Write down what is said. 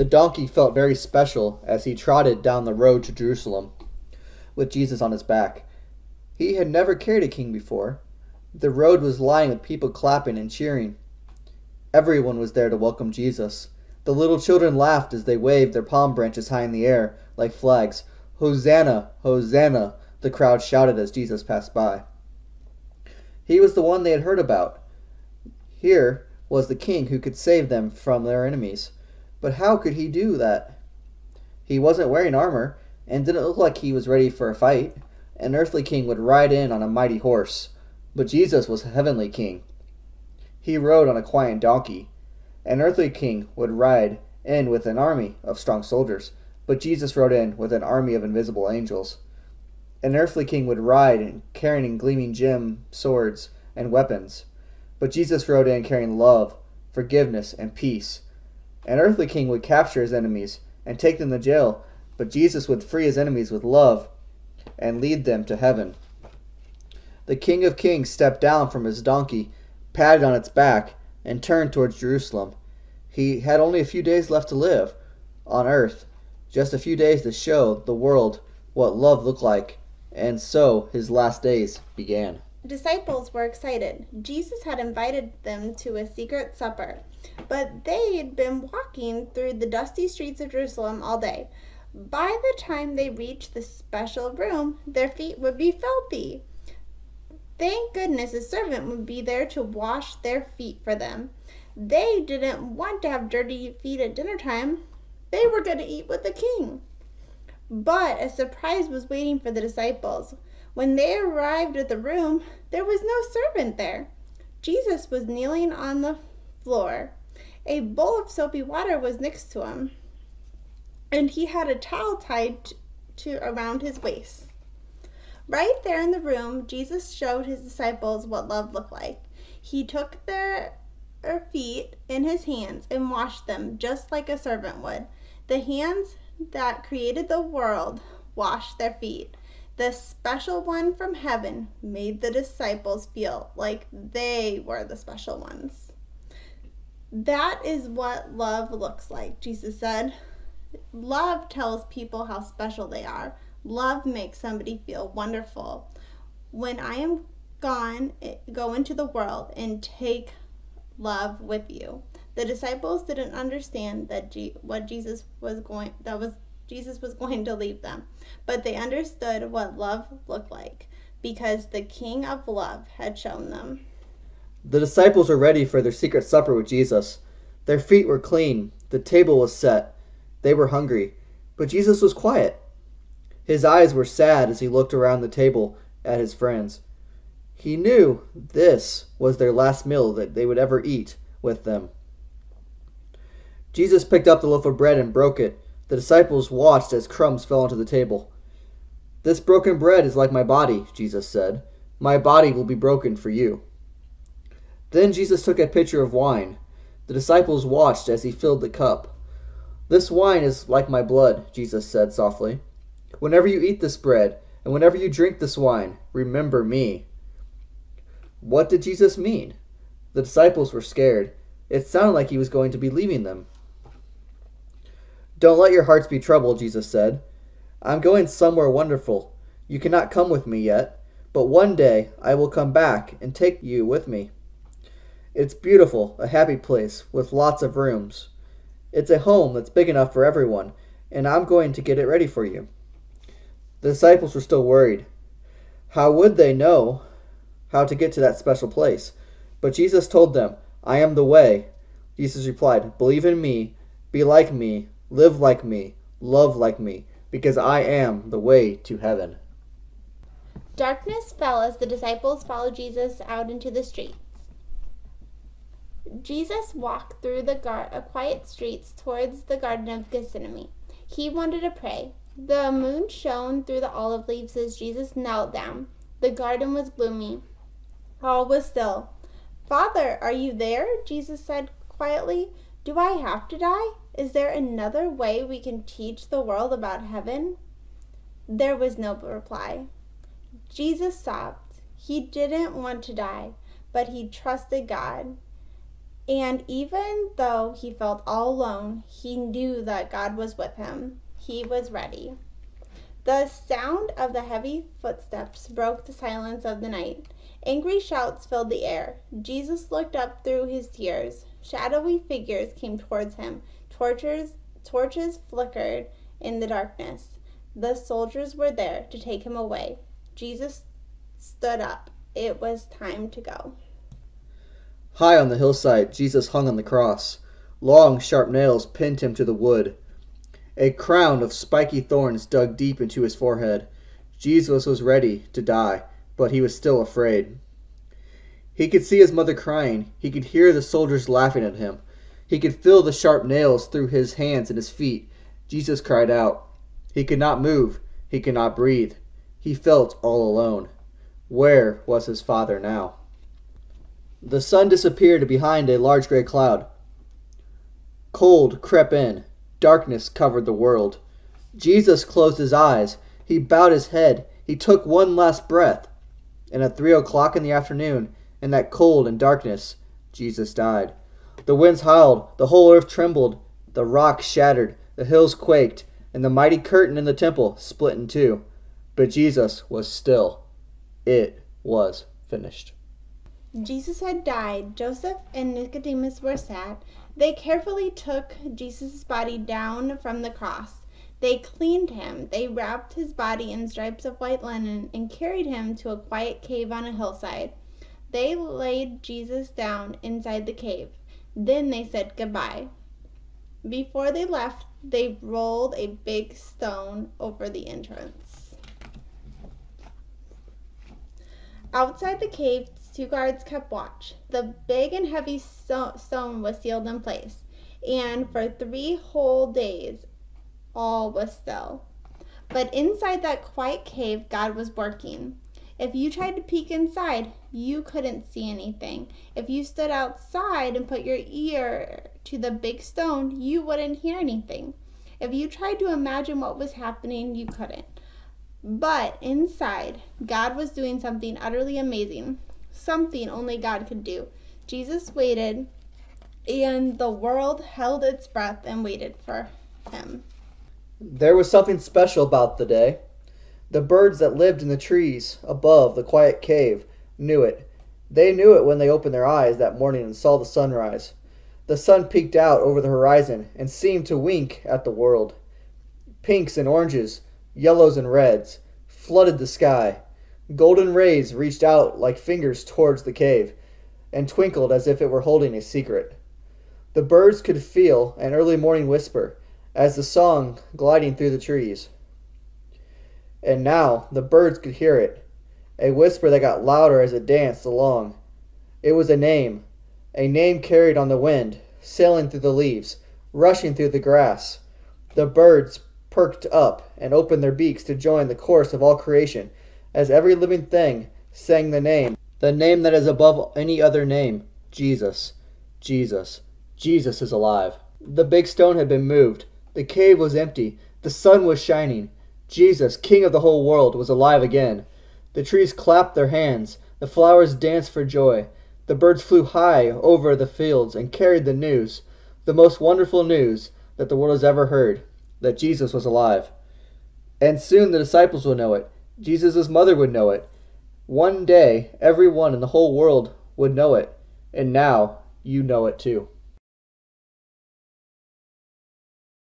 donkey felt very special as he trotted down the road to Jerusalem with Jesus on his back. He had never carried a king before. The road was lined with people clapping and cheering. Everyone was there to welcome Jesus. The little children laughed as they waved their palm branches high in the air like flags. "Hosanna! Hosanna!" the crowd shouted as Jesus passed by. He was the one they had heard about. Here was the king who could save them from their enemies. But how could he do that? He wasn't wearing armor and didn't look like he was ready for a fight. An earthly king would ride in on a mighty horse, but Jesus was a heavenly king. He rode on a quiet donkey. An earthly king would ride in with an army of strong soldiers, but Jesus rode in with an army of invisible angels. An earthly king would ride in carrying gleaming gem swords and weapons, but Jesus rode in carrying love, forgiveness, and peace. An earthly king would capture his enemies and take them to jail, but Jesus would free his enemies with love and lead them to heaven. The King of Kings stepped down from his donkey, patted on its back, and turned towards Jerusalem. He had only a few days left to live on earth, just a few days to show the world what love looked like, and so his last days began. Disciples were excited. Jesus had invited them to a secret supper, but they'd been walking through the dusty streets of Jerusalem all day. By the time they reached the special room, their feet would be filthy. Thank goodness a servant would be there to wash their feet for them. They didn't want to have dirty feet at dinner time. They were going to eat with the king. But a surprise was waiting for the disciples. When they arrived at the room, there was no servant there. Jesus was kneeling on the floor. A bowl of soapy water was next to him, and he had a towel tied around his waist. Right there in the room, Jesus showed his disciples what love looked like. He took their feet in his hands and washed them just like a servant would. The hands that created the world washed their feet. The special one from heaven made the disciples feel like they were the special ones. That is what love looks like, Jesus said. Love tells people how special they are. Love makes somebody feel wonderful. When I am gone, go into the world and take love with you. The disciples didn't understand that Jesus was going to leave them, but they understood what love looked like because the King of Love had shown them. The disciples were ready for their secret supper with Jesus. Their feet were clean, the table was set, they were hungry, but Jesus was quiet. His eyes were sad as he looked around the table at his friends. He knew this was their last meal that they would ever eat with them. Jesus picked up the loaf of bread and broke it. The disciples watched as crumbs fell onto the table. "This broken bread is like my body," Jesus said. "My body will be broken for you." Then Jesus took a pitcher of wine. The disciples watched as he filled the cup. "This wine is like my blood," Jesus said softly. "Whenever you eat this bread and whenever you drink this wine, remember me." What did Jesus mean? The disciples were scared. It sounded like he was going to be leaving them. "Don't let your hearts be troubled," Jesus said. "I'm going somewhere wonderful. You cannot come with me yet, but one day I will come back and take you with me. It's beautiful, a happy place with lots of rooms. It's a home that's big enough for everyone, and I'm going to get it ready for you." The disciples were still worried. How would they know how to get to that special place? But Jesus told them, "I am the way." Jesus replied, "Believe in me, be like me, live like me, love like me, because I am the way to heaven." Darkness fell as the disciples followed Jesus out into the streets. Jesus walked through the quiet streets towards the Garden of Gethsemane. He wanted to pray. The moon shone through the olive leaves as Jesus knelt down. The garden was gloomy. All was still. "Father, are you there?" Jesus said quietly. "Do I have to die? Is there another way we can teach the world about heaven?" There was no reply. Jesus sobbed. He didn't want to die, but he trusted God. And even though he felt all alone, he knew that God was with him. He was ready. The sound of the heavy footsteps broke the silence of the night. Angry shouts filled the air. Jesus looked up through his tears. Shadowy figures came towards him. Torches flickered in the darkness. The soldiers were there to take him away. Jesus stood up. It was time to go. High on the hillside, Jesus hung on the cross. Long, sharp nails pinned him to the wood. A crown of spiky thorns dug deep into his forehead. Jesus was ready to die, but he was still afraid. He could see his mother crying. He could hear the soldiers laughing at him. He could feel the sharp nails through his hands and his feet. Jesus cried out. He could not move. He could not breathe. He felt all alone. Where was his Father now? The sun disappeared behind a large gray cloud. Cold crept in. Darkness covered the world. Jesus closed his eyes. He bowed his head. He took one last breath. And at 3 o'clock in the afternoon, in that cold and darkness, Jesus died. The winds howled. The whole earth trembled. The rocks shattered. The hills quaked. And the mighty curtain in the temple split in two. But Jesus was still. It was finished. Jesus had died. Joseph and Nicodemus were sad. They carefully took Jesus' body down from the cross. They cleaned him. They wrapped his body in stripes of white linen and carried him to a quiet cave on a hillside. They laid Jesus down inside the cave. Then they said goodbye. Before they left, they rolled a big stone over the entrance. Outside the cave, 2 guards kept watch. The big and heavy stone was sealed in place, and for 3 whole days all was still. But inside that quiet cave, God was working. If you tried to peek inside, you couldn't see anything. If you stood outside and put your ear to the big stone, you wouldn't hear anything. If you tried to imagine what was happening, you couldn't. But inside, God was doing something utterly amazing. Something only God could do. Jesus waited, and the world held its breath and waited for him. There was something special about the day. The birds that lived in the trees above the quiet cave knew it. They knew it when they opened their eyes that morning and saw the sunrise. The sun peeked out over the horizon and seemed to wink at the world. Pinks and oranges, yellows and reds, flooded the sky. Golden rays reached out like fingers towards the cave and twinkled as if it were holding a secret. The birds could feel an early morning whisper as the song gliding through the trees. And now the birds could hear it, a whisper that got louder as it danced along. It was a name carried on the wind, sailing through the leaves, rushing through the grass. The birds perked up and opened their beaks to join the chorus of all creation, as every living thing sang the name that is above any other name, Jesus, Jesus, Jesus is alive. The big stone had been moved. The cave was empty. The sun was shining. Jesus, King of the whole world, was alive again. The trees clapped their hands. The flowers danced for joy. The birds flew high over the fields and carried the news, the most wonderful news that the world has ever heard, that Jesus was alive. And soon the disciples would know it. Jesus' mother would know it. One day, everyone in the whole world would know it. And now, you know it too.